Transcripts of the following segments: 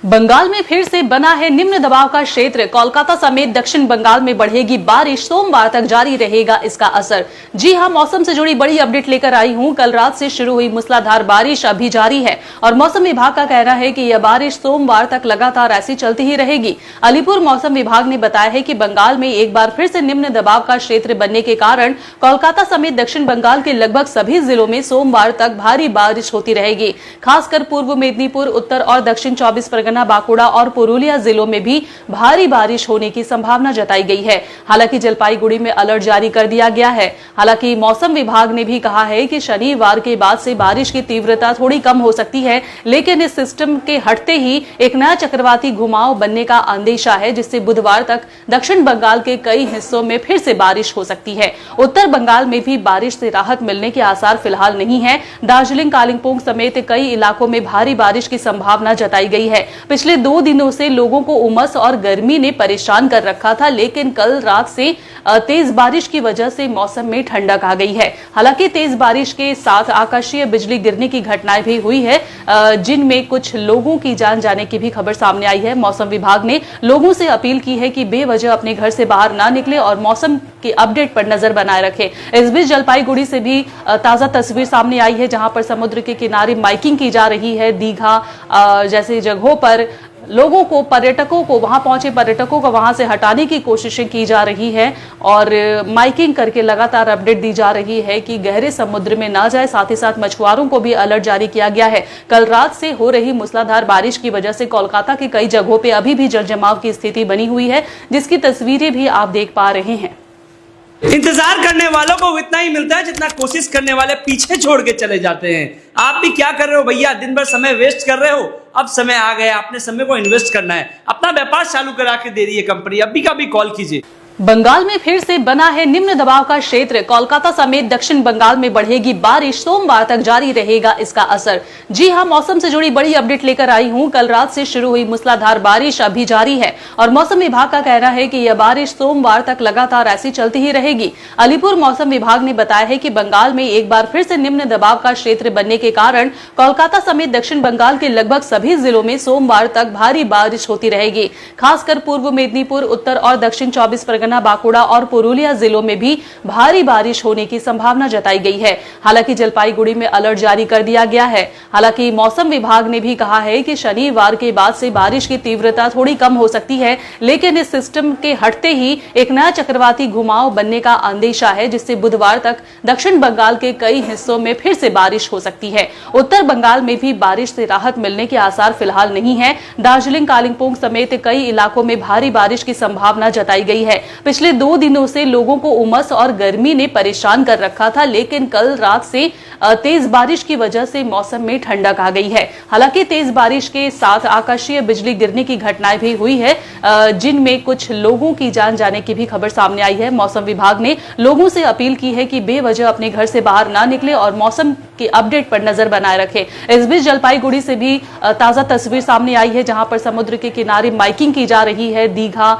बंगाल में फिर से बना है निम्न दबाव का क्षेत्र। कोलकाता समेत दक्षिण बंगाल में बढ़ेगी बारिश, सोमवार तक जारी रहेगा इसका असर। जी हां, मौसम से जुड़ी बड़ी अपडेट लेकर आई हूं। कल रात से शुरू हुई मूसलाधार बारिश अभी जारी है और मौसम विभाग का कहना है कि यह बारिश सोमवार तक लगातार ऐसी चलती ही रहेगी। अलीपुर मौसम विभाग ने बताया है कि बंगाल में एक बार फिर से निम्न दबाव का क्षेत्र बनने के कारण कोलकाता समेत दक्षिण बंगाल के लगभग सभी जिलों में सोमवार तक भारी बारिश होती रहेगी। खासकर पूर्व मेदिनीपुर, उत्तर और दक्षिण 24 परगना, बांकुड़ा और पुरुलिया जिलों में भी भारी बारिश होने की संभावना जताई गई है। हालांकि जलपाईगुड़ी में अलर्ट जारी कर दिया गया है। हालांकि मौसम विभाग ने भी कहा है कि शनिवार के बाद से बारिश की तीव्रता थोड़ी कम हो सकती है, लेकिन इस सिस्टम के हटते ही एक नया चक्रवाती घुमाव बनने का अंदेशा है, जिससे बुधवार तक दक्षिण बंगाल के कई हिस्सों में फिर से बारिश हो सकती है। उत्तर बंगाल में भी बारिश से राहत मिलने के आसार फिलहाल नहीं है। दार्जिलिंग, कालिंपोंग समेत कई इलाकों में भारी बारिश की संभावना जताई गई है। पिछले 2 दिनों से लोगों को उमस और गर्मी ने परेशान कर रखा था, लेकिन कल रात से तेज बारिश की वजह से मौसम में ठंडक आ गई है। हालांकि तेज बारिश के साथ आकाशीय बिजली गिरने की घटनाएं भी हुई है, जिनमें कुछ लोगों की जान जाने की भी खबर सामने आई है। मौसम विभाग ने लोगों से अपील की है कि बेवजह अपने घर से बाहर ना निकले और मौसम की अपडेट पर नजर बनाए रखें। इस बीच जलपाईगुड़ी से भी ताजा तस्वीर सामने आई है, जहां पर समुद्र के किनारे माइकिंग की जा रही है। दीघा जैसे जगहों पर लोगों को, पर्यटकों को, वहां पहुंचे पर्यटकों को वहां से हटाने की कोशिशें की जा रही है और माइकिंग करके लगातार अपडेट दी जा रही है कि गहरे समुद्र में ना जाए। साथ ही साथ मछुआरों को भी अलर्ट जारी किया गया है। कल रात से हो रही मूसलाधार बारिश की वजह से कोलकाता के कई जगहों पे अभी भी जलजमाव की स्थिति बनी हुई है, जिसकी तस्वीरें भी आप देख पा रहे हैं। इंतजार करने वालों को इतना ही मिलता है जितना कोशिश करने वाले पीछे छोड़ के चले जाते हैं। आप भी क्या कर रहे हो भैया? दिन भर समय वेस्ट कर रहे हो। अब समय आ गया, अपने समय को इन्वेस्ट करना है। अपना व्यापार चालू करा के दे रही है कंपनी। अभी का भी कॉल कीजिए। बंगाल में फिर से बना है निम्न दबाव का क्षेत्र। कोलकाता समेत दक्षिण बंगाल में बढ़ेगी बारिश, सोमवार तक जारी रहेगा इसका असर। जी हां, मौसम से जुड़ी बड़ी अपडेट लेकर आई हूं। कल रात से शुरू हुई मूसलाधार बारिश अभी जारी है और मौसम विभाग का कहना है कि यह बारिश सोमवार तक लगातार ऐसी चलती ही रहेगी। अलीपुर मौसम विभाग ने बताया है कि बंगाल में एक बार फिर से निम्न दबाव का क्षेत्र बनने के कारण कोलकाता समेत दक्षिण बंगाल के लगभग सभी जिलों में सोमवार तक भारी बारिश होती रहेगी। खासकर पूर्व मेदिनीपुर, उत्तर और दक्षिण 24 परगना, बांकुड़ा और पुरुलिया जिलों में भी भारी बारिश होने की संभावना जताई गई है। हालांकि जलपाईगुड़ी में अलर्ट जारी कर दिया गया है। हालांकि मौसम विभाग ने भी कहा है कि शनिवार के बाद से बारिश की तीव्रता थोड़ी कम हो सकती है, लेकिन इस सिस्टम के हटते ही एक नया चक्रवाती घुमाव बनने का अंदेशा है, जिससे बुधवार तक दक्षिण बंगाल के कई हिस्सों में फिर से बारिश हो सकती है। उत्तर बंगाल में भी बारिश से राहत मिलने के आसार फिलहाल नहीं है। दार्जिलिंग, कालिंपोंग समेत कई इलाकों में भारी बारिश की संभावना जताई गई है। पिछले 2 दिनों से लोगों को उमस और गर्मी ने परेशान कर रखा था, लेकिन कल रात से तेज बारिश की वजह से मौसम में ठंडक आ गई है। हालांकि तेज बारिश के साथ आकाशीय बिजली गिरने की घटनाएं भी हुई है, जिनमें कुछ लोगों की जान जाने की भी खबर सामने आई है। मौसम विभाग ने लोगों से अपील की है कि बेवजह अपने घर से बाहर ना निकले और मौसम की अपडेट पर नजर बनाए रखें। इस बीच जलपाईगुड़ी से भी ताजा तस्वीर सामने आई है, जहां पर समुद्र के किनारे माइकिंग की जा रही है। दीघा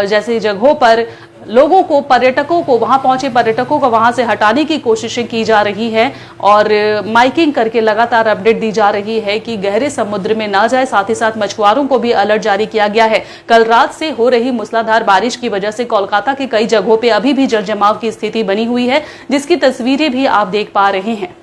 जैसे जगहों पर लोगों को, पर्यटकों को, वहां पहुंचे पर्यटकों को वहां से हटाने की कोशिशें की जा रही है और माइकिंग करके लगातार अपडेट दी जा रही है कि गहरे समुद्र में ना जाए। साथ ही साथ मछुआरों को भी अलर्ट जारी किया गया है। कल रात से हो रही मूसलाधार बारिश की वजह से कोलकाता के कई जगहों पे अभी भी जलजमाव की स्थिति बनी हुई है, जिसकी तस्वीरें भी आप देख पा रहे हैं।